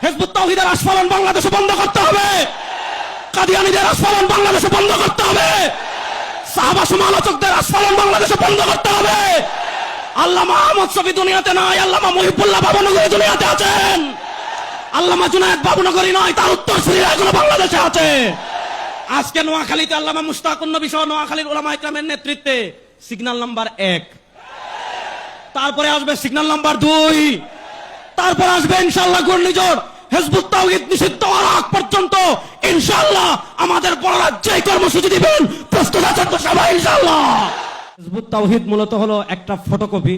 Hizb ut তাওহীদের আস্ফালন বাংলাদেশে বন্ধ করতে হবে, কাদিয়ানীদের আস্ফালন বাংলাদেশে বন্ধ করতে হবে, সাহাবা সমালোচকদের আস্ফালন বাংলাদেশে বন্ধ করতে হবে। আল্লামা আহমদ শফী দুনিয়াতে নাই, আল্লামা মুহিবুল্লাহ বাবুনগরী দুনিয়াতে আছেন, আল্লামা জুনায়েদ বাবুনগরী নয়, তার উত্তরসূরিরা এখনো বাংলাদেশে আছে। আজকে নোয়াখালীতে আল্লামা মুশতাকুন নবী সহ নোয়াখালীর উলামা ইকরামের নেতৃত্বে সিগন্যাল নাম্বার 1, তারপরে আসবে সিগন্যাল নাম্বার 2, তারপর আসবে ইনশাআল্লাহ ঘূর্ণিঝড়। হিজবুত তাওহীদ নিষিদ্ধ হওয়ার আগ পর্যন্ত ইনশাআল্লাহ আমাদের বড় রাজ্যে কর্মসূচি দিবেন, প্রস্তুত আছেন তো সবাই ইনশাআল্লাহ। হিজবুত তাওহীদ মূলত হলো একটা ফটোকপি।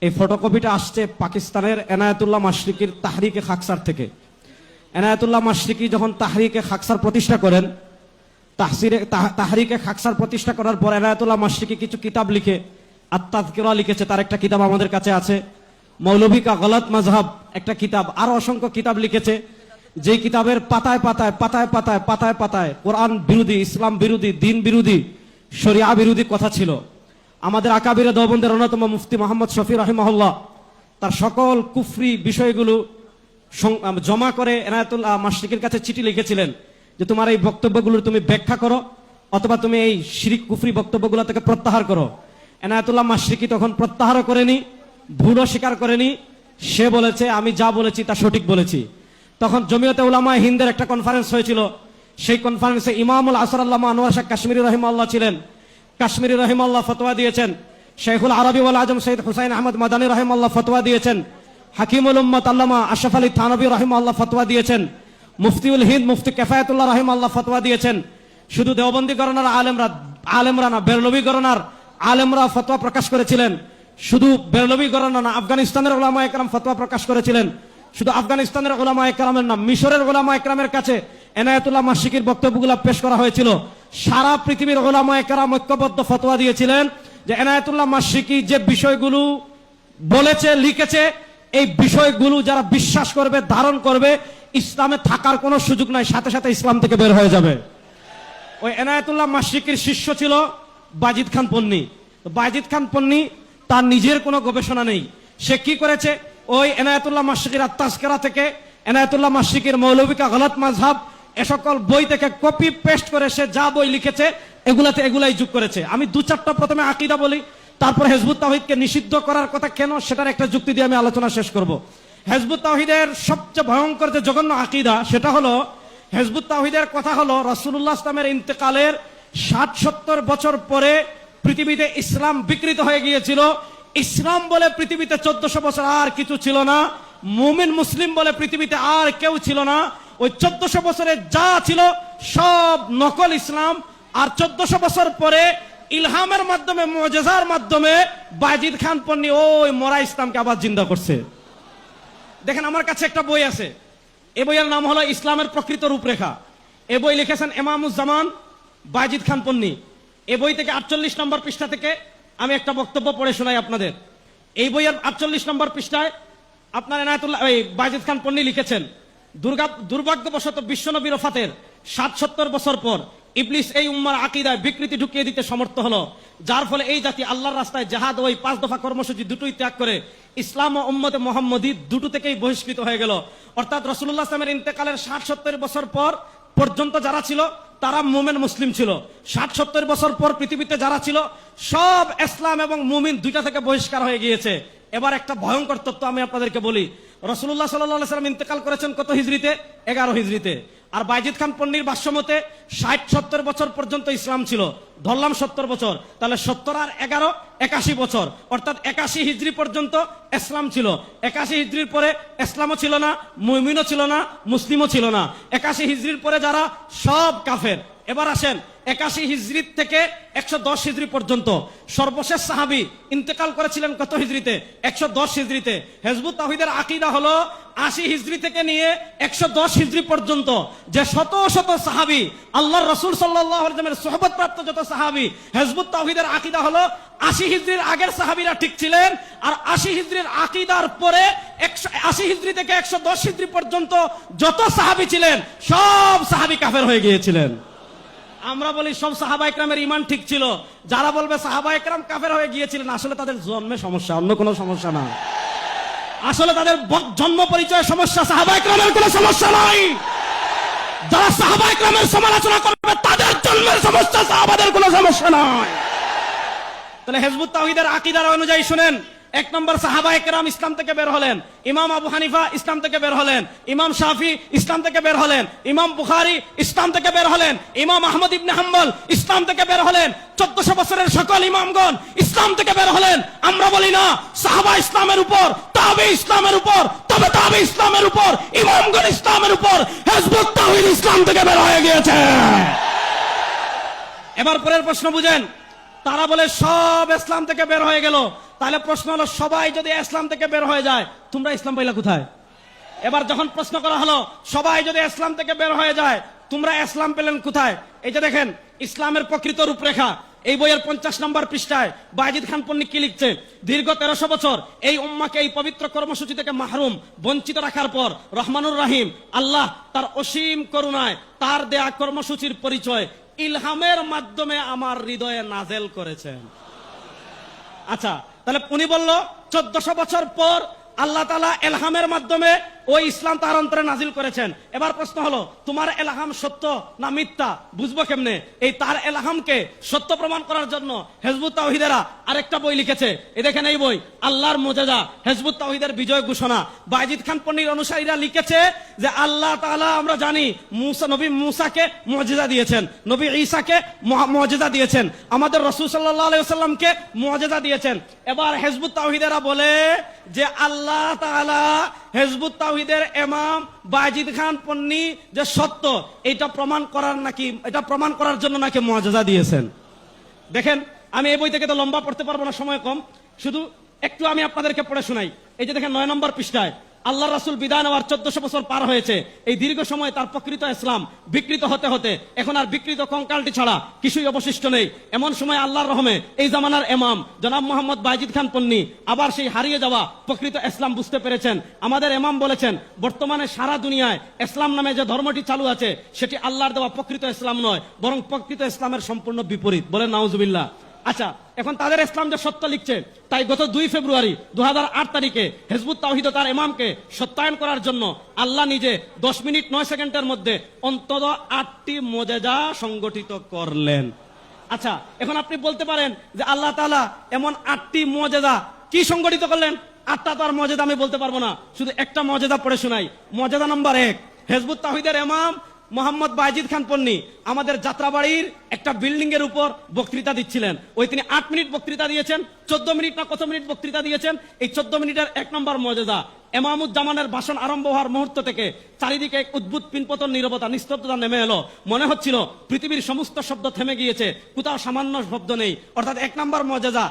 এই ফটোকপিটা আসছে পাকিস্তানের এনায়েতুল্লাহ মাশরিকির তাহরিকে খাকসার থেকে। এনায়েতুল্লাহ মাশরিকি যখন তাহরিকে খাকসার প্রতিষ্ঠা করেন, তাহরিকে খাকসার প্রতিষ্ঠা করার পর এনায়েতুল্লাহ মাশরিকি কিছু কিতাব লিখে আত-তাযকিরা লিখেছে, তার একটা কিতাব আমাদের কাছে আছে। মৌলভী কা গলত মজহব একটা কিতাব, আরো অসংখ্য কিতাব লিখেছে, যে কিতাবের পাতায় পাতায় পাতায় পাতায় পাতায় পাতায় কোরআন বিরোধী, ইসলাম বিরোধী, দিন বিরোধী, শরিয়া বিরোধী কথা ছিল। আমাদের আকাবিরে দেওবন্দের অন্যতম মুফতি মোহাম্মদ শফি রাহিমাহুল্লাহ তার সকল কুফরি বিষয়গুলো জমা করে এনায়েতুল্লাহ মাশরিকির কাছে চিঠি লিখেছিলেন যে তোমার এই বক্তব্যগুলো তুমি ব্যাখ্যা করো, অথবা তুমি এই শিরিক কুফরি বক্তব্যগুলো থেকে প্রত্যাহার করো। এনায়েতুল্লাহ মাশরিকি তখন প্রত্যাহারও করেনি, ভুলও স্বীকার করেনি, সে বলেছে আমি যা বলেছি তা সঠিক বলেছি। তখন জমিয়তে উলামায়ে হিন্দের একটা কনফারেন্স হয়েছিল, সেই কনফারেন্সে ইমামুল আসর আল্লামা আনোয়ার শাহ কাশ্মীরি রহিমাহুল্লাহ ছিলেন। কাশ্মীরি রহিমাহুল্লাহ ফতোয়া দিয়েছেন, শেখুল আরবি ওয়াল আজম সৈয়দ হুসাইন আহমদ মাদানী রহিমাহুল্লাহ ফতোয়া দিয়েছেন, হাকিমুল উম্মত আল্লামা আশরাফ আলী থানভী রহিমাহুল্লাহ ফতোয়া দিয়েছেন, মুফতিউল হিন্দ মুফতি কিফায়াতুল্লাহ রহিমাহুল্লাহ ফতোয়া দিয়েছেন। শুধু দেওবন্দি গণনার আলেমরা না, বেরলভী গণনার আলেমরা ফতোয়া প্রকাশ করেছিলেন। শুধু বেরলভী গণনা না, আফগানিস্তানের উলামায়ে কেরাম ফতোয়া প্রকাশ করেছিলেন। শুধু আফগানিস্তানের উলামায়ে কেরামের না, মিশরের উলামায়ে কেরামের কাছে এনায়েতুল্লাহ মাশরিকির বক্তব্যগুলো পেশ করা হয়েছিল। সারা পৃথিবীর উলামায়ে কেরাম ঐক্যবদ্ধ ফতোয়া দিয়েছিলেন যে এনায়েতুল্লাহ মাশরিকি যে বিষয়গুলো বলেছে, লিখেছে, এই বিষয়গুলো যারা বিশ্বাস করবে, ধারণ করবে, ইসলামে থাকার কোনো সুযোগ নাই, সাথে সাথে ইসলাম থেকে বের হয়ে যাবে। ওই এনায়েতুল্লাহ মাশরিকির শিষ্য ছিল বাজিদ খান পন্নী। বাজিদ খান পন্নী তার নিজের কোনো গবেষণা নেই, সে কি করেছে, ওই এনায়েতুল্লাহ মাশরিকির আত-তাযকিরা থেকে, এনায়েতুল্লাহ মাশরিকির মৌলভী কা গলত মাযহাব, এ সকল বই থেকে কপি পেস্ট করে সে যা বই লিখেছে এগুলাই যোগ করেছে। আমি 2-4টা প্রথমে আকীদা বলি, তারপর হিজবুত তাওহীদকে নিষিদ্ধ করার কথা কেন সেটার একটা যুক্তি দিয়ে আমি আলোচনা শেষ করব। হিজবুত তাওহীদের সবচেয়ে ভয়ঙ্কর যে জঘন্য আকীদা, সেটা হলো হিজবুত তাওহীদের কথা হলো রাসূলুল্লাহ ইসলামের ইন্তেকালের 60-70 বছর পরে পৃথিবীতে ইসলাম বিকৃত হয়ে গিয়েছিল। ইসলাম বলে পৃথিবীতে 1400 বছর আর কিছু ছিল না, মুমিন মুসলিম বলে পৃথিবীতে আর কেউ ছিল না। ওই 1400 বছরে যা ছিল সব নকল ইসলাম। আর 1400 বছর পরে ইলহামের মাধ্যমে, মুজিজার মাধ্যমে বাজিদ খান পন্নী ওই মরা ইসলামকে আবার জিন্দা করছে। দেখেন আমার কাছে একটা বই আছে, এই বইয়ের নাম হলো ইসলামের প্রকৃত রূপরেখা। এই বই লিখেছেন ইমামুজ্জামান বাজিদ খান পন্নী। এই বই থেকে 48 নম্বর পৃষ্ঠা থেকে আমি একটা বক্তব্য পড়ে শোনাই আপনাদের। এই বইয়ের 48 নম্বর পৃষ্ঠায় আপনার এনায়েতুল্লাহ বাজিদ খান পন্নী লিখেছেন, দুর্ভাগ্যবশত বিশ্বনবীর ওফাতের 60-70 বছর পর ইবলিস এই উম্মার আকীদায় বিকৃতি ঢুকিয়ে দিতে সমর্থ হলো, যার ফলে এই জাতি আল্লাহর রাস্তায় জিহাদ, ওই 5 দফা কর্মসূচি দুটোই ত্যাগ করে ইসলাম ও উম্মতে মুহাম্মদী দুটো থেকেই বহিষ্কৃত হয়ে গেল। অর্থাৎ রাসূলুল্লাহ সাল্লাল্লাহু আলাইহি ওয়াসাল্লামের ইন্তেকালের 60-70 বছর পর পর্যন্ত যারা ছিল তারা মুমিন মুসলিম ছিল। 60-70 বছর পর পৃথিবীতে যারা ছিল সব ইসলাম এবং মুমিন দুইটা থেকে বহিষ্কার হয়ে গিয়েছে। এবার একটা ভয়ঙ্কর তথ্য আমি আপনাদেরকে বলি, রাসূলুল্লাহ সাল্লাল্লাহু আলাইহি ওয়াসাল্লাম ইন্তেকাল করেছেন কত হিজরিতে? 11 হিজরিতে। আর বাজিদ খান পন্নীর ভাষ্যমতে 60-70 বছর পর্যন্ত ইসলাম ছিল, ধরলাম 70 বছর, তাহলে 70 আর 11 81 বছর, অর্থাৎ 81 হিজরি পর্যন্ত ইসলাম ছিল। 81 হিজরির পরে ইসলামও ছিল না, মুমিনও ছিল না, মুসলিমও ছিল না। 81 হিজরির পরে যারা সব কাফের। এবার আসেন 81 হিজরি থেকে 110 হিজরি পর্যন্ত সর্বশেষ সাহাবী ইন্তেকাল করেছিলেন কত হিজরিতে? 110 হিজরিতে। হিজবুত তাওহীদের আকীদা হলো 80 হিজরি থেকে নিয়ে 110 হিজরি পর্যন্ত যে শত শত সাহাবী, আল্লাহর রাসূল সাল্লাল্লাহু আলাইহি ওয়াসাল্লামের সুহবত প্রাপ্ত যত সাহাবী, হিজবুত তাওহীদের আকীদা হলো 80 হিজরির আগের সাহাবীরা ঠিক ছিলেন, আর 80 হিজরির আকীদার পরে 80 হিজরি থেকে 110 হিজরি পর্যন্ত যত সাহাবী ছিলেন সব সাহাবী কাফের হয়ে গিয়েছিলেন। আমরা বলি সব সাহাবা ইকরামের ঈমান ঠিক ছিল। যারা বলবে সাহাবা ইকরাম কাফের হয়ে গিয়েছিলেন, আসলে তাদের জন্মে সমস্যা, অন্য কোনো সমস্যা না। আসলে তাদের জন্ম পরিচয় সমস্যা, সাহাবায়ে কেরামের কোনো সমস্যা নাই। যারা সাহাবায়ে কেরামের সমালোচনা করবে তাদের জন্মের সমস্যা, সাহাবাদের কোনো সমস্যা নাই। তাহলে হিজবুত তাওহীদের আকীদার অনুযায়ী শুনেন, এক নম্বর, সাহাবায়ে কেরাম ইসলাম থেকে বের হলেন, ইমাম আবু হানিফা ইসলাম থেকে বের হলেন, ইমাম শাফি ইসলাম থেকে বের হলেন, ইমাম বুখারী ইসলাম থেকে বের হলেন, ইমাম আহমদ ইবনে হাম্বল ইসলাম থেকে বের হলেন, 1400 বছরের সকল ইমামগণ ইসলাম থেকে বের হলেন। আমরা বলি না সাহাবা ইসলামের উপর, তাবে ইসলামের উপর, তবে তাবে ইসলামের উপর, ইমামগণ ইসলামের উপর, হিজবুত তাওহীদ ইসলাম থেকে বের হয়ে গিয়েছে। এবার পরের প্রশ্ন বুঝেন, তারা বলে সব ইসলাম থেকে বের হয়ে গেল। তাহলে প্রশ্ন হলো, সবাই যদি ইসলাম থেকে বের হয়ে যায়, তোমরা ইসলাম পাইলা কোথায়? এবার যখন প্রশ্ন করা হলো, সবাই যদি ইসলাম থেকে বের হয়ে যায়, তোমরা ইসলাম পেলেন কোথায়? এই যে দেখেন ইসলামের প্রকৃত রূপরেখা, এই বইয়ের 50 নম্বর পৃষ্ঠায় বায়েজিদ খান পন্নী কি লিখছে, দীর্ঘ 1300 বছর এই উম্মাকে এই পবিত্র কর্মসূচি থেকে মাহরুম, বঞ্চিত রাখার পর রহমানুর রাহিম আল্লাহ তার অসীম করুণায় তার দেয়া কর্মসূচির পরিচয় ইলহামের মাধ্যমে আমার হৃদয়ে নাজেল করেছেন। আচ্ছা, তাহলে উনি বলল 1400 বছর পর আল্লাহ তাআলা ইলহামের মাধ্যমে ওই ইসলাম তার অন্তরে নাজিল করেছেন। এবার প্রশ্ন হলো, তোমার ইলহাম সত্য না মিথ্যা বুঝবো কেমনে? এই তার ইলহামকে সত্য প্রমাণ করার জন্য হিজবুত তাওহীদেরা আরেকটা বই লিখেছে। এই দেখেন এই বই, আল্লাহর মুজিজা, হিজবুত তাওহীদের বিজয় ঘোষণা। বায়েজিদ খান পন্নীর অনুসারীরা লিখেছে যে আল্লাহ তাআলা আমরা জানি নবী মুসাকে মুজিজা দিয়েছেন, নবী ঈসাকে মুজিজা দিয়েছেন, আমাদের রাসূল সাল্লাল্লাহু আলাইহি ওয়াসাল্লামকে মুজিজা দিয়েছেন। এবার হিজবুত তাওহীদেরা বলে যে আল্লাহ তাআলা হিজবুত তাওহীদের ইমাম বায়েজিদ খান পন্নী যে সত্য, এটা প্রমাণ করার জন্য নাকি মুজিজা দিয়েছেন। দেখেন, আমি এই বই থেকে তো লম্বা পড়তে পারবো না, সময় কম, শুধু একটু আমি আপনাদেরকে পড়ে শোনাই। এই যে দেখেন 9 নম্বর পৃষ্ঠায়, আল্লাহ রাসূল বিদায় নেওয়ার 1400 বছর পার হয়েছে। এই দীর্ঘ সময় তার প্রকৃত ইসলাম বিকৃত হতে হতে এখন আর বিকৃত কঙ্কালটি ছাড়া কিছুই অবশিষ্ট নেই। এমন সময় আল্লাহর রহমে এই জামানার ইমাম জনাব মোহাম্মদ বায়েজিদ খান পন্নী আবার সেই হারিয়ে যাওয়া প্রকৃত ইসলাম বুঝতে পেরেছেন। আমাদের ইমাম বলেছেন, বর্তমানে সারা দুনিয়ায় ইসলাম নামে যে ধর্মটি চালু আছে সেটি আল্লাহর দেওয়া প্রকৃত ইসলাম নয়, বরং প্রকৃত ইসলামের সম্পূর্ণ বিপরীত। বলেন নাউজুবিল্লাহ। আচ্ছা, এখন তাদের ইসলাম যে সত্য লিখছে, তাই গত 2 ফেব্রুয়ারি 2008 তারিখে হিজবুত তাওহীদ তার ইমামকে সত্যায়ন করার জন্য আল্লাহ নিজে 10 মিনিট 9 সেকেন্ডের মধ্যে অন্তত 8টি মুজিজা সংগঠিত করলেন। আচ্ছা, এখন আপনি বলতে পারেন যে আল্লাহ তাআলা এমন 8টি মুজিজা কি সংগঠিত করলেন? 8টা তো আর মুজিজা আমি বলতে পারবো না, শুধু একটা মুজিজা পড়ে শোনাই। মুজিজা নাম্বার 1, হিজবুত তাওহীদের ইমাম মোহাম্মদ বায়েজিদ খান পন্নী আমাদের যাত্রাবাড়ির একটা বিল্ডিং এর উপর বক্তৃতা দিচ্ছিলেন। ওই তিনি 8 মিনিট বক্তৃতা দিয়েছেন, 14 মিনিট না কত মিনিট বক্তৃতা দিয়েছেন। এই 14 মিনিটের 1 নম্বর মুজিজা, ইমামুজ্জামানের ভাষণ আরম্ভ হওয়ার মুহূর্ত থেকে চারিদিকে এক অদ্ভুত পিনপতন নীরবতা, নিস্তব্ধতা নেমে এলো। মনে হচ্ছিল পৃথিবীর সমস্ত শব্দ থেমে গিয়েছে, কোথাও সামান্য শব্দ নেই। অর্থাৎ 1 নম্বর মুজিজা,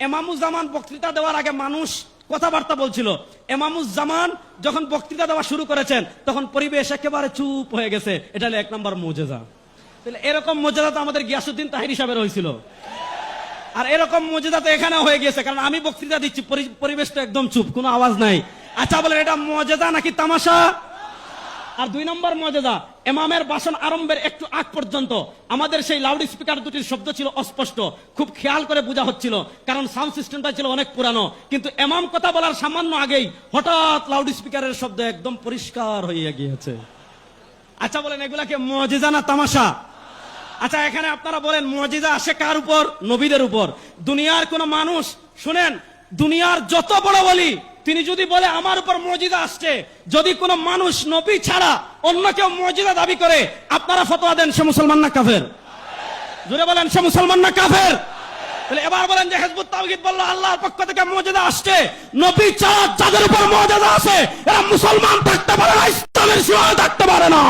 ইমামুজ্জামান বক্তৃতা দেওয়ার আগে মানুষ কথাবার্তা বলছিল, ইমামুজ্জামান যখন বক্তৃতা দেওয়া শুরু করেছেন তখন পরিবেশ একেবারে চুপ হয়ে গেছে। এটা হলো 1 নম্বর মুজিজা। তাহলে এরকম মুজিজা তো আমাদের গিয়াসউদ্দিন তাহিরি সাহেবের হয়েছিল, আর এরকম মুজিজা তো এখানে হয়ে গেছে, কারণ আমি বক্তৃতা দিচ্ছি, পরিবেশটা একদম চুপ, কোনো আওয়াজ নাই। আচ্ছা বলেন, এটা মুজিজা নাকি তামাশা? আর 2 নম্বর মুজিজা, ইমামের ভাষণ আরম্ভের একটু আগ পর্যন্ত আমাদের সেই লাউড স্পিকার দুটির শব্দ ছিল অস্পষ্ট, খুব খেয়াল করে বোঝা হচ্ছিল, কারণ সাউন্ড সিস্টেমটা ছিল অনেক পুরানো। কিন্তু ইমাম কথা বলার সামান্য আগেই হঠাৎ লাউড স্পিকারের শব্দ একদম পরিষ্কার হয়ে গিয়েছে। আচ্ছা বলেন, এগুলা কি মুজিজা না তামাশা? আচ্ছা, এখানে আপনারা বলেন মুজিজা আসে কার উপর? নবীদের উপর। দুনিয়ার কোন মানুষ, শুনেন, দুনিয়ার যত বড় বলি তিনি যদি বলে আমার উপর মুজিজা আসছে, যদি কোন মানুষ নবী ছাড়া অন্য কেউ মুজিজা দাবি করে, আপনারা ফতোয়া দেন সে মুসলমান না কাফের? জোরে বলেন, সে মুসলমান না কাফের? তাহলে এবার বলেন যে হিজবুত তাওহীদ বলল আল্লাহর পক্ষ থেকে মুজিজা আসছে, নবী ছাড়া যাদের উপর মুজিজা আছে এরা মুসলমান থাকতে পারে না, ইসলামের সীমায় থাকতে পারে না।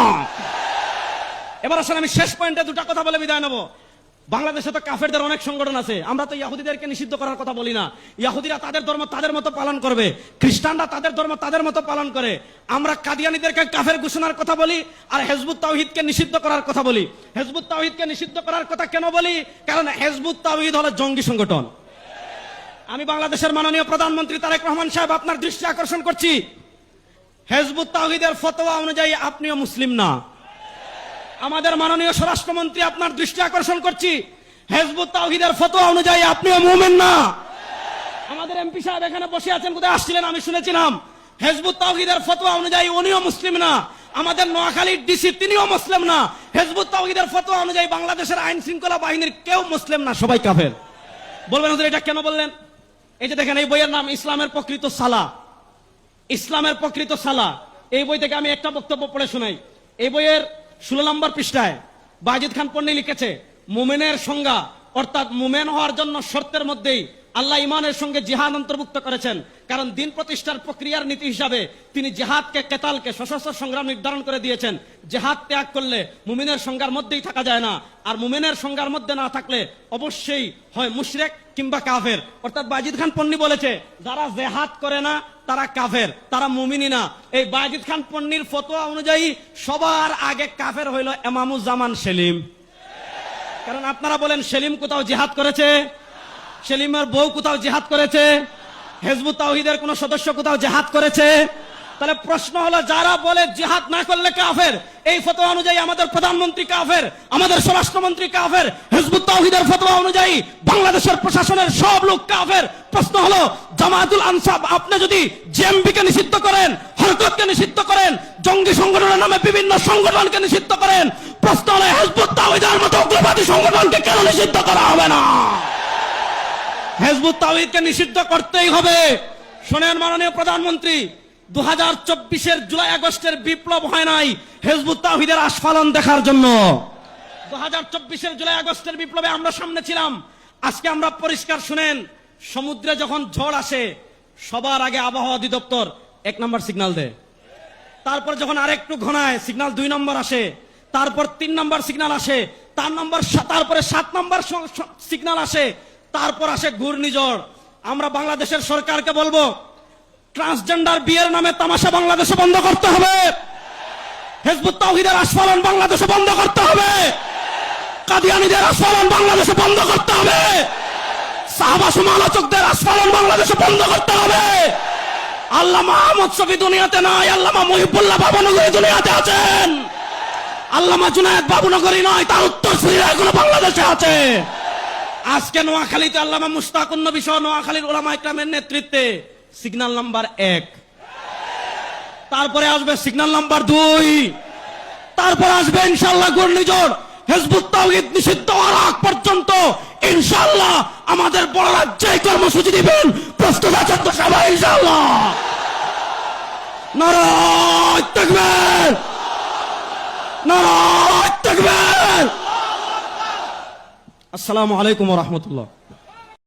এবার আসলে আমি শেষ পয়েন্টে 2টা কথা বলে বিদায় নেব। বাংলাদেশে তো কাফেরদের অনেক সংগঠন আছে, আমরা তো ইহুদিদেরকে নিষিদ্ধ করার কথা বলি না। ইহুদিরা তাদের ধর্ম তাদের মতো পালন করবে, খ্রিস্টানরা তাদের ধর্ম তাদের মতো পালন করে। আমরা কাদিয়ানীদেরকে কাফের ঘোষণার কথা বলি, আর হিজবুত তাওহীদকে নিষিদ্ধ করার কথা বলি। হিজবুত তাওহীদকে নিষিদ্ধ করার কথা কেন বলি? কারণ হিজবুত তাওহীদ হলো জঙ্গি সংগঠন। আমি বাংলাদেশের মাননীয় প্রধানমন্ত্রী তারেক রহমান সাহেব আপনার দৃষ্টি আকর্ষণ করছি, হিজবুত তাওহীদের ফতোয়া অনুযায়ী আপনিও মুসলিম না। আমাদের মাননীয় স্বরাষ্ট্রমন্ত্রী আপনার দৃষ্টি আকর্ষণ করছি, হিজবুত তাওহীদের ফতোয়া অনুযায়ী আপনিও মুমিন না। আমাদের এমপি সাহেব এখানে বসে আছেন, কোথায় আসছিলেন আমি শুনেছিলাম। হিজবুত তাওহীদের ফতোয়া অনুযায়ী উনিও মুসলিম না, আমাদের নোয়াখালীর ডিসি তিনিও মুসলিম না। হিজবুত তাওহীদের ফতোয়া অনুযায়ী বাংলাদেশের আইন শৃঙ্খলা বাহিনীর কেউ মুসলিম না, সবাই কাফের। বলবেন হুজুর এটা কেন বললেন? এই যে দেখেন, এই বইয়ের নাম ইসলামের প্রকৃত সালা। ইসলামের প্রকৃত সালা, এই বই থেকে আমি একটা বক্তব্য পড়ে শোনাই। এই বইয়ের 16 নম্বর পৃষ্ঠায় বাজিদ খান পন্নী লিখেছে, মুমিনের সংজ্ঞা অর্থাৎ মুমিন হওয়ার জন্য শর্তের মধ্যেই আল্লাহ ইমানের সঙ্গে জিহাদ অন্তর্ভুক্ত করেছেন। কারণ দিন প্রতিষ্ঠার প্রক্রিয়ার নীতি হিসাবে তিনি জিহাদকে, কেতালকে, সশস্ত্র সংগ্রাম নির্ধারণ করে দিয়েছেন। জিহাদ ত্যাগ করলে মুমিনের সংজ্ঞার মধ্যেই থাকা যায় না, আর মুমিনের সংজ্ঞার মধ্যে না থাকলে অবশ্যই হয় মুশরিক কিংবা কাফের। অর্থাৎ বাজিদ খান পন্নী বলেছে, যারা জিহাদ করে না তারা কাফের, তারা মুমিনই না। এই বাজিদ খান পন্নীর ফতোয়া অনুযায়ী সবার আগে কাফের হইল ইমামুজ্জামান সেলিম। কারণ আপনারা বলেন সেলিম কোথাও জিহাদ করেছে? সেলিমের বউ কোথাও জিহাদ করেছে? হিজবুত তাওহীদের কোন সদস্য কোথাও জিহাদ করেছে? তাহলে প্রশ্ন হলো, যারা বলে জিহাদ না করলে কাফের, এই ফতোয়া অনুযায়ী আমাদের প্রধানমন্ত্রী কাফের, আমাদের স্বরাষ্ট্রমন্ত্রী কাফের। হিজবুত তাওহীদের ফতোয়া অনুযায়ী বাংলাদেশের প্রশাসনের সব লোক কাফের। প্রশ্ন হলো, জামায়াতুল আনসাব আপনি যদি জেএমবিকে নিষিদ্ধ করেন, হরকতকে নিষিদ্ধ করেন, জঙ্গি সংগঠনের নামে বিভিন্ন সংগঠনকে নিষিদ্ধ করেন, প্রশ্ন হলো হিজবুত তাওহীদের মতো উগ্রবাদী সংগঠনকে কেন নিষিদ্ধ করা হবে না? হিজবুত তাওহীদকে নিষিদ্ধ করতেই হবে। শোনেন মাননীয় প্রধানমন্ত্রী, 2024-এর জুলাই আগস্টের বিপ্লব হয় নাই হিজবুত তাওহীদের আস্ফালন দেখার জন্য। 2024-এর জুলাই আগস্টের বিপ্লবে আমরা সামনে ছিলাম। আজকে আমরা পরিষ্কার শুনেন, সমুদ্রে যখন ঝড় আসে সবার আগে আবহাওয়া অধিদপ্তর 1 নম্বর সিগন্যাল দেয়। তারপর যখন আরেকটু ঘনায় সিগন্যাল 2 নম্বর আসে, তারপর 3 নম্বর সিগন্যাল আসে, তারপরে 7 নম্বর সিগন্যাল আসে, তারপর আসে ঘূর্ণিঝড়। আমরা বাংলাদেশের সরকারকে বলবো, ট্রান্সজেন্ডার বিয়ের নামে তামাশা বাংলাদেশে বন্ধ করতে হবে। হিজবুত তাওহীদের আস্ফালন বাংলাদেশে বন্ধ করতে হবে। কাদিয়ানীদের আস্ফালন বাংলাদেশে বন্ধ করতে হবে। সাহাবা সমালোচকদের আস্ফালন বাংলাদেশে বন্ধ করতে হবে। আল্লামা আহমদ শফী দুনিয়াতে নাই, আল্লামা মহিবুল্লাহ বাবুনগরী দুনিয়াতে আছেন। আল্লামা জুনায়েদ বাবুনগরী নয়, তার উত্তরসূরিরা এখনো বাংলাদেশে আছে। আজকে নোয়াখালীতে আল্লামা মুশতাকুন নবী সহ নোয়াখালীর উলামা ইকরামের নেতৃত্বে সিগন্যাল নাম্বার 1, তারপরে আসবে সিগন্যাল নাম্বার 2, তারপর আসবে ইনশাআল্লাহ ঘূর্ণিঝড়। হিজবুত তাওহীদ নিষিদ্ধ হওয়ার আগ পর্যন্ত ইনশাআল্লাহ আমাদের বড়রা যে কর্মসূচি দিবেন প্রস্তুত আছেন তো সবাই ইনশাআল্লাহ? নারায়ে তাকবীর, নারায়ে তাকবীর। আসসালামু আলাইকুম ওয়া রাহমাতুল্লাহ।